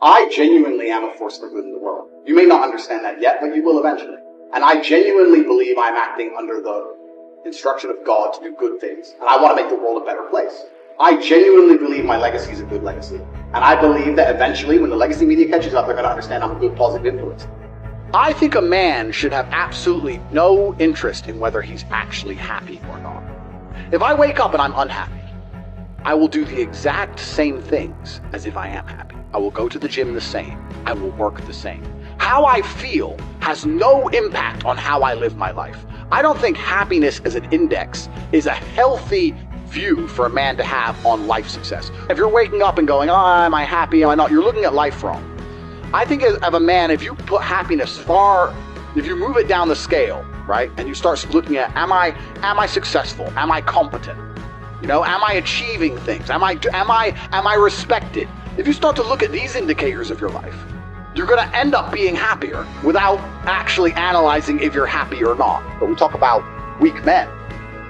I genuinely am a force for good in the world. You may not understand that yet, but you will eventually. And I genuinely believe I'm acting under the instruction of God to do good things. And I want to make the world a better place. I genuinely believe my legacy is a good legacy. And I believe that eventually, when the legacy media catches up, they're going to understand I'm a good, positive influence. I think a man should have absolutely no interest in whether he's actually happy or not. If I wake up and I'm unhappy, I will do the exact same things as if I am happy. I will go to the gym the same. I will work the same. How I feel has no impact on how I live my life. I don't think happiness as an index is a healthy view for a man to have on life success. If you're waking up and going, oh, am I happy, am I not? You're looking at life wrong. I think as a man, if you put happiness if you move it down the scale, right, and you start looking at, am I successful? Am I competent? You know, am I achieving things? Am I respected? If you start to look at these indicators of your life, you're going to end up being happier without actually analyzing if you're happy or not. But we talk about weak men.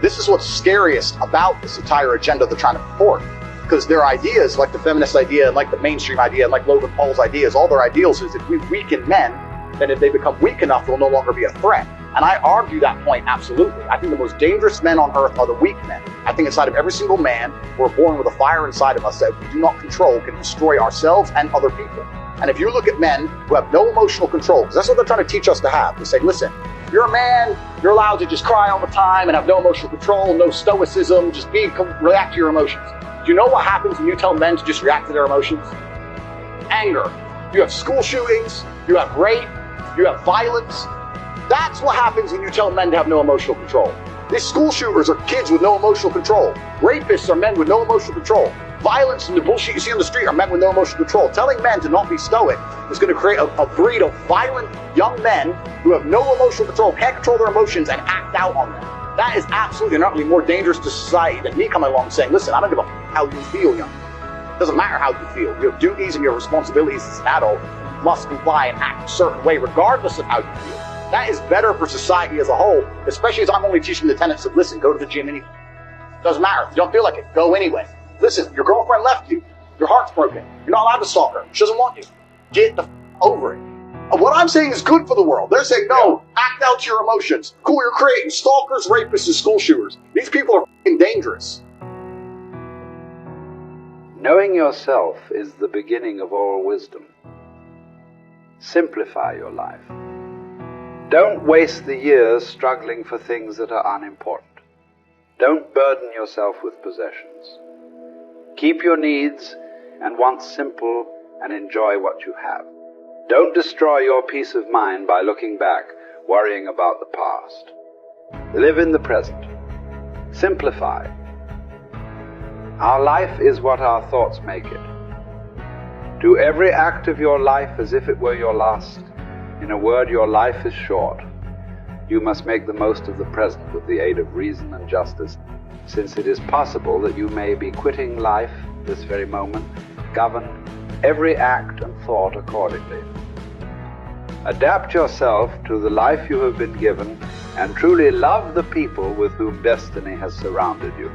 This is what's scariest about this entire agenda they're trying to purport. Because their ideas, like the feminist idea, like the mainstream idea, like Logan Paul's ideas, all their ideals is if we weaken men, then if they become weak enough, they'll no longer be a threat. And I argue that point absolutely. I think the most dangerous men on earth are the weak men. I think inside of every single man, we're born with a fire inside of us that we do not control can destroy ourselves and other people. And if you look at men who have no emotional control, because that's what they're trying to teach us to have. They say, listen, you're a man, you're allowed to just cry all the time and have no emotional control, no stoicism, just react to your emotions. Do you know what happens when you tell men to just react to their emotions? Anger. You have school shootings, you have rape, you have violence. That's what happens when you tell men to have no emotional control. These school shooters are kids with no emotional control. Rapists are men with no emotional control. Violence and the bullshit you see on the street are men with no emotional control. Telling men to not be stoic is going to create a breed of violent young men who have no emotional control, can't control their emotions, and act out on them. That is absolutely and utterly more dangerous to society than me coming along saying, listen, I don't give a how you feel, young man. It doesn't matter how you feel. Your duties and your responsibilities as an adult must comply and act a certain way regardless of how you feel. That is better for society as a whole, especially as I'm only teaching the tenets of, listen, go to the gym anyway. Doesn't matter. If you don't feel like it, go anyway. Listen, your girlfriend left you. Your heart's broken. You're not allowed to stalk her. She doesn't want you. Get the over it. And what I'm saying is good for the world. They're saying, no, act out your emotions. Cool, you're creating stalkers, rapists, and school shooters. These people are f***ing dangerous. Knowing yourself is the beginning of all wisdom. Simplify your life. Don't waste the years struggling for things that are unimportant. Don't burden yourself with possessions. Keep your needs and wants simple and enjoy what you have. Don't destroy your peace of mind by looking back, worrying about the past. Live in the present. Simplify. Our life is what our thoughts make it. Do every act of your life as if it were your last. In a word, your life is short. You must make the most of the present with the aid of reason and justice, since it is possible that you may be quitting life this very moment. Govern every act and thought accordingly. Adapt yourself to the life you have been given and truly love the people with whom destiny has surrounded you.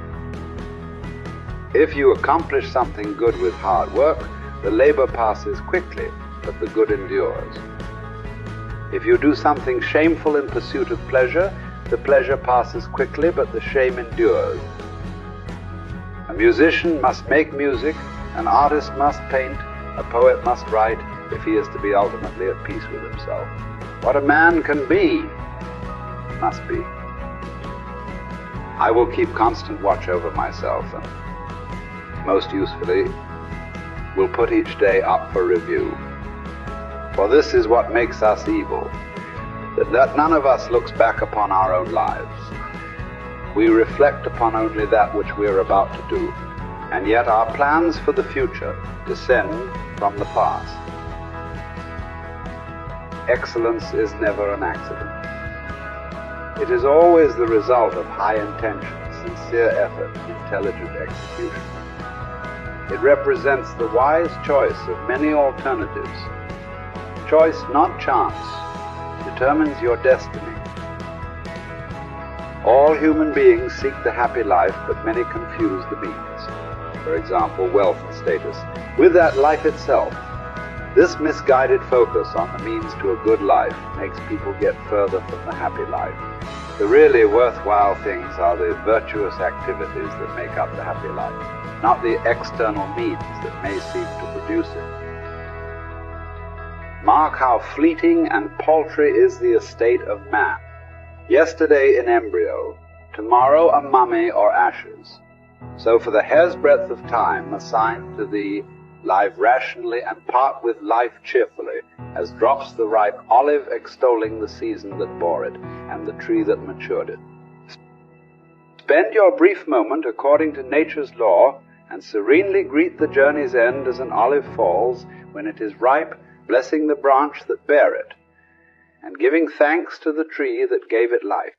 If you accomplish something good with hard work, the labor passes quickly, but the good endures. If you do something shameful in pursuit of pleasure, the pleasure passes quickly, but the shame endures. A musician must make music, an artist must paint, a poet must write, if he is to be ultimately at peace with himself. What a man can be, must be. I will keep constant watch over myself, and most usefully, will put each day up for review. For this is what makes us evil, that none of us looks back upon our own lives. We reflect upon only that which we are about to do, and yet our plans for the future descend from the past. Excellence is never an accident. It is always the result of high intention, sincere effort, intelligent execution. It represents the wise choice of many alternatives. Choice, not chance, determines your destiny. All human beings seek the happy life, but many confuse the means. For example, wealth and status, with that life itself. This misguided focus on the means to a good life makes people get further from the happy life. The really worthwhile things are the virtuous activities that make up the happy life, not the external means that may seem to produce it. Mark how fleeting and paltry is the estate of man. Yesterday an embryo, tomorrow a mummy or ashes. So for the hair's breadth of time assigned to thee, live rationally and part with life cheerfully, as drops the ripe olive extolling the season that bore it, and the tree that matured it. Spend your brief moment according to nature's law, and serenely greet the journey's end as an olive falls, when it is ripe, blessing the branch that bare it, and giving thanks to the tree that gave it life.